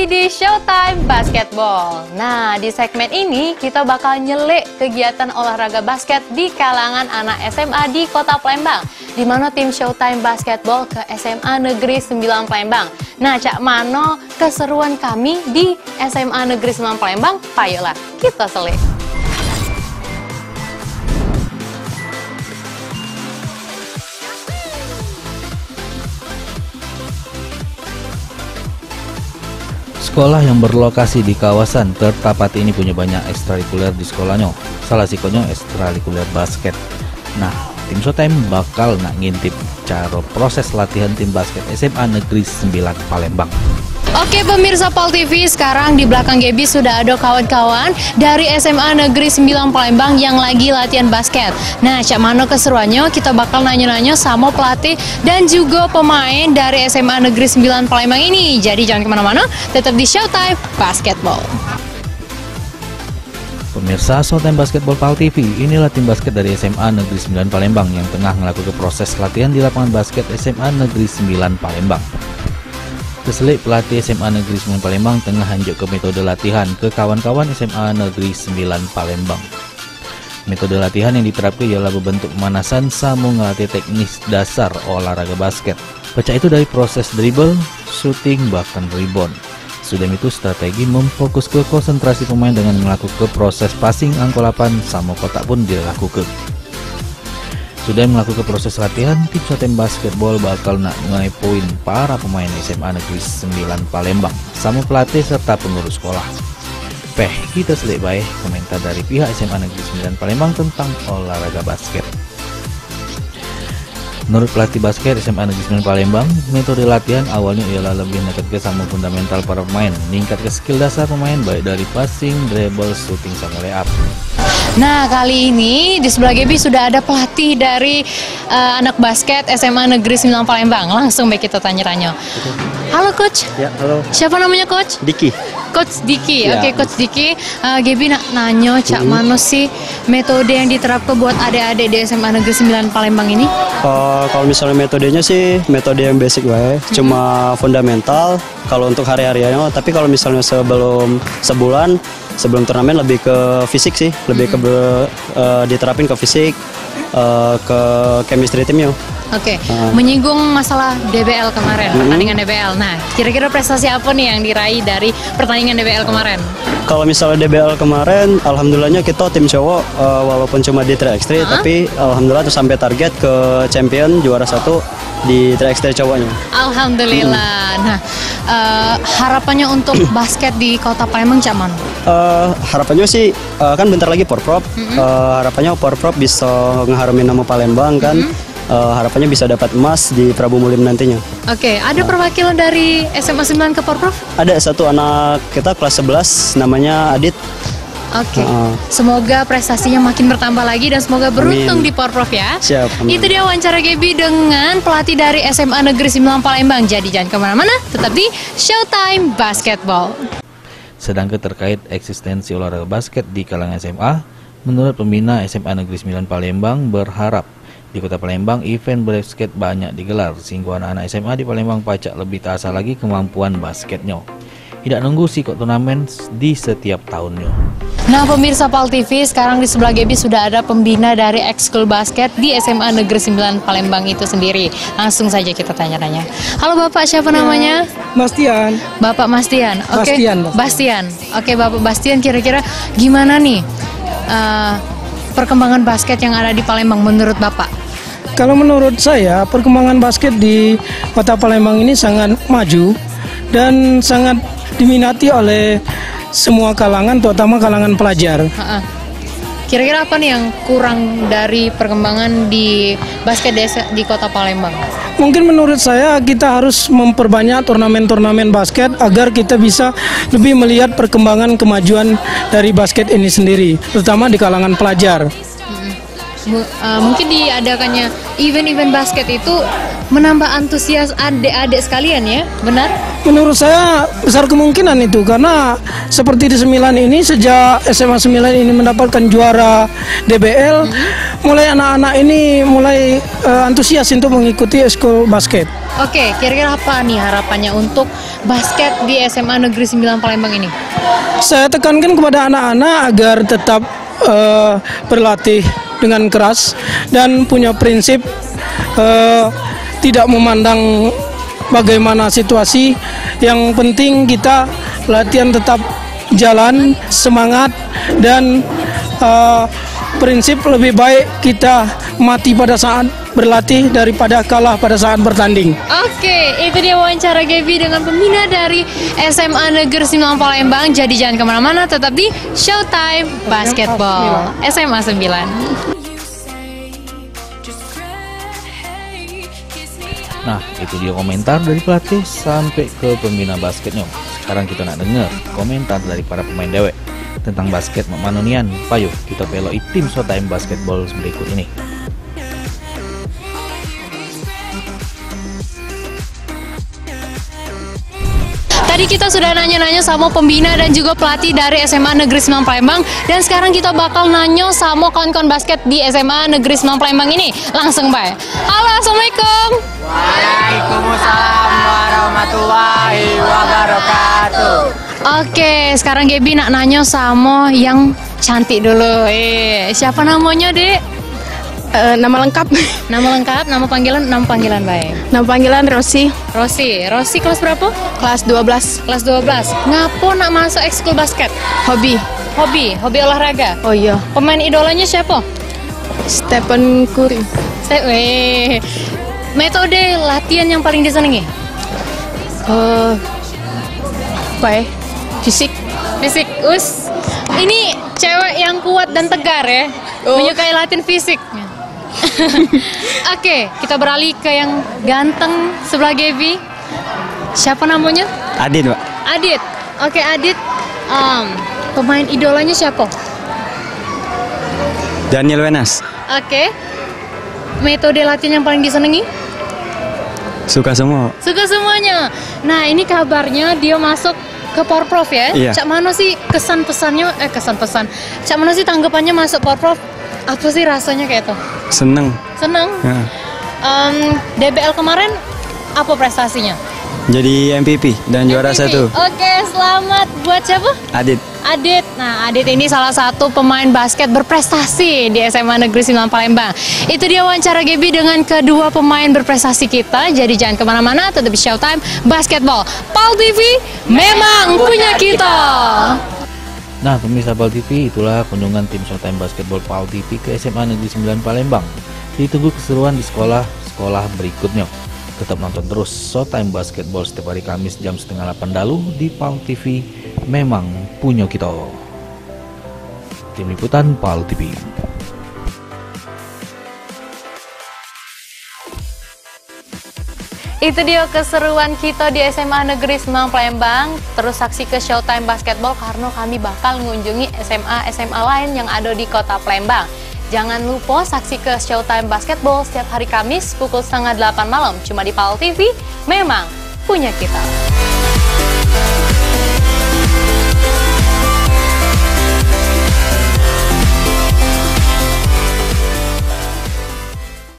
lagi di Showtime Basketball. Nah, di segmen ini kita bakal nyelik kegiatan olahraga basket di kalangan anak SMA di Kota Palembang, di mana tim Showtime Basketball ke SMA Negeri 9 Palembang. Nah, cak mano keseruan kami di SMA Negeri 9 Palembang? Ayolah, kita selik. Sekolah yang berlokasi di kawasan tertapat ini punya banyak ekstrakurikuler di sekolahnya. Salah satunya ekstrakurikuler basket. Nah, tim Showtime bakal nak ngintip cara proses latihan tim basket SMA Negeri 9 Palembang. Oke pemirsa Pol TV, sekarang di belakang Gaby sudah ada kawan-kawan dari SMA Negeri 9 Palembang yang lagi latihan basket. Nah, cak mano keseruannya, kita bakal nanya-nanya sama pelatih dan juga pemain dari SMA Negeri 9 Palembang ini. Jadi jangan kemana-mana, tetap di Showtime Basketball. Pemirsa Showtime Basketball Pol TV, inilah tim basket dari SMA Negeri 9 Palembang yang tengah melakukan proses latihan di lapangan basket SMA Negeri 9 Palembang. Keselik pelatih SMA Negeri 9 Palembang tengah hanjuk ke metode latihan ke kawan-kawan SMA Negeri 9 Palembang. Metode latihan yang diterapkan ialah berbentuk pemanasan sama ngelatih teknis dasar olahraga basket. Pecah itu dari proses dribble, shooting, bahkan rebound. Sudah itu strategi memfokus ke konsentrasi pemain dengan melakukan proses passing angkolapan sama kotak pun dilakukan. Sudah melakukan proses latihan, tim Showtime Basketball bakal nak ngai poin para pemain SMA Negeri 9 Palembang sama pelatih serta pengurus sekolah. Kita selik baik komentar dari pihak SMA Negeri 9 Palembang tentang olahraga basket. Menurut pelatih basket SMA Negeri 9 Palembang, metode latihan awalnya ialah lebih meningkatkan sama fundamental para pemain, meningkatkan skill dasar pemain baik dari passing, dribble, shooting, sama layup. Nah, kali ini di sebelah Gaby sudah ada pelatih dari anak basket SMA Negeri 9 Palembang. Langsung baik kita tanya-tanya. Halo Coach. Ya, halo. Siapa namanya Coach? Diki. Coach Diki. Ya. Oke, Coach Diki. Gaby nak nanya cak mano sih metode yang diterapkan buat adik-adik di SMA Negeri 9 Palembang ini? Kalau misalnya metodenya sih metode yang basic wae, cuma fundamental kalau untuk hari-hariannya. Tapi kalau misalnya sebulan sebelum turnamen lebih ke fisik sih, lebih ke diterapin ke fisik, ke chemistry timnya. Oke, menyinggung masalah DBL kemarin, pertandingan DBL. Nah, kira-kira prestasi apa nih yang diraih dari pertandingan DBL kemarin? Kalau misalnya DBL kemarin, alhamdulillahnya kita tim cowok walaupun cuma di 3x3, tapi alhamdulillah tuh sampai target ke champion juara 1 di 3x3 cowoknya. Alhamdulillah. Nah, harapannya untuk basket di Kota Palembang cak mana? Harapannya sih kan bentar lagi Porprov. Harapannya Porprov bisa ngeharumin nama Palembang kan. Harapannya bisa dapat emas di Prabu Mulim nantinya. Oke, ada perwakilan dari SMA 9 ke Porprov? Ada satu anak kita kelas 11 namanya Adit. Oke, semoga prestasinya makin bertambah lagi dan semoga beruntung di Porprov ya. Siap, amin. Itu dia wawancara Gaby dengan pelatih dari SMA Negeri 9 Palembang. Jadi jangan kemana-mana, tetap di Showtime Basketball. Sedangkan terkait eksistensi olahraga basket di kalangan SMA, menurut pembina SMA Negeri 9 Palembang berharap di Kota Palembang event basket banyak digelar sehingga anak-anak SMA di Palembang pacak lebih terasa lagi kemampuan basketnya. Tidak nunggu sih kok turnamen di setiap tahunnya. Nah pemirsa Pol TV, sekarang di sebelah Gaby sudah ada pembina dari ekskul basket di SMA Negeri 9 Palembang itu sendiri. Langsung saja kita tanya-tanya. Halo Bapak, siapa namanya? Bastian. Bapak Bastian. Oke. Bastian. Oke, Bapak Bastian, kira-kira gimana nih perkembangan basket yang ada di Palembang menurut Bapak? Kalau menurut saya perkembangan basket di Kota Palembang ini sangat maju dan sangat diminati oleh semua kalangan, terutama kalangan pelajar. Kira-kira apa nih yang kurang dari perkembangan di basket di Kota Palembang? Mungkin menurut saya kita harus memperbanyak turnamen-turnamen basket agar kita bisa lebih melihat perkembangan kemajuan dari basket ini sendiri, terutama di kalangan pelajar. Mungkin diadakannya event-event basket itu menambah antusias adik-adik sekalian ya, benar? Menurut saya besar kemungkinan itu, karena seperti di 9 ini sejak SMA 9 ini mendapatkan juara DBL, mulai anak-anak ini mulai antusias untuk mengikuti ekskul basket. Oke, kira-kira apa nih harapannya untuk basket di SMA Negeri 9 Palembang ini? Saya tekankan kepada anak-anak agar tetap berlatih dengan keras dan punya prinsip tidak memandang bagaimana situasi. Yang penting kita latihan tetap jalan, semangat, dan prinsip lebih baik kita mati pada saat berlatih daripada kalah pada saat bertanding. Oke, itu dia wawancara Gaby dengan pembina dari SMA Negeri 9 Palembang. Jadi jangan kemana-mana, tetap di Showtime Basketball SMA 9. Nah, itu dia komentar dari pelatih sampai ke pembina basketnya. Sekarang kita nak dengar komentar dari para pemain dewek tentang basket Manunian. Payo, kita peloi tim Showtime Basketball berikut ini. Tadi kita sudah nanya-nanya sama pembina dan juga pelatih dari SMA Negeri 9 Palembang. Dan sekarang kita bakal nanya sama kawan-kawan basket di SMA Negeri 9 Palembang ini. Langsung, Bay. Halo, Assalamualaikum. Waalaikumsalam warahmatullahi wabarakatuh. Oke, sekarang Gaby nak nanya sama yang cantik dulu. Siapa namanya, Dek? Nama lengkap. Nama lengkap, nama panggilan, Bay. Nama panggilan Rosi, Rosi kelas berapa? kelas 12. Kelas 12. Ngapo nak masuk ekskul basket? Hobi. Hobi olahraga. Oh iya, Pemain idolanya siapa? Stephen Curry. Metode latihan yang paling disenangi? Apa ya? Fisik. Fisik. Ini cewek yang kuat dan tegar ya. Menyukai latihan fisik. Oke, kita beralih ke yang ganteng sebelah Gaby. Siapa namanya? Adit, Pak. Adit. Oke, Adit. Pemain idolanya siapa? Daniel Wenas. Oke. Metode latihan yang paling disenangi? Suka semua. Suka semuanya. Nah, ini kabarnya dia masuk ke Porprov ya. Iya. Cak mana sih kesan-pesannya? Cak mana sih tanggapannya masuk Porprov? Apa sih rasanya kayak itu? Seneng. Seneng. Ya. DBL kemarin apa prestasinya? Jadi MVP dan juara MVP. 1. Oke, selamat buat siapa? Adit. Adit. Nah, Adit ini salah satu pemain basket berprestasi di SMA Negeri 9 Palembang. Itu dia wawancara Gaby dengan kedua pemain berprestasi kita. Jadi jangan kemana-mana, tetap di Showtime Basketball. PAL TV memang punya kita. Nah, pemirsa PAL TV, itulah kunjungan tim Showtime Basketball PAL TV ke SMA Negeri 9 Palembang. Ditunggu keseruan di sekolah berikutnya. Tetap nonton terus Showtime Basketball setiap hari Kamis jam 7:30 dalu di PAL TV, memang punya kita. Tim Liputan PAL TV. Itu dia keseruan kita di SMA Negeri 9 Palembang. Terus saksi ke Showtime Basketball karena kami bakal mengunjungi SMA lain yang ada di kota Palembang. Jangan lupa saksi ke Showtime Basketball setiap hari Kamis pukul 7:30 malam. Cuma di PAL TV, memang punya kita.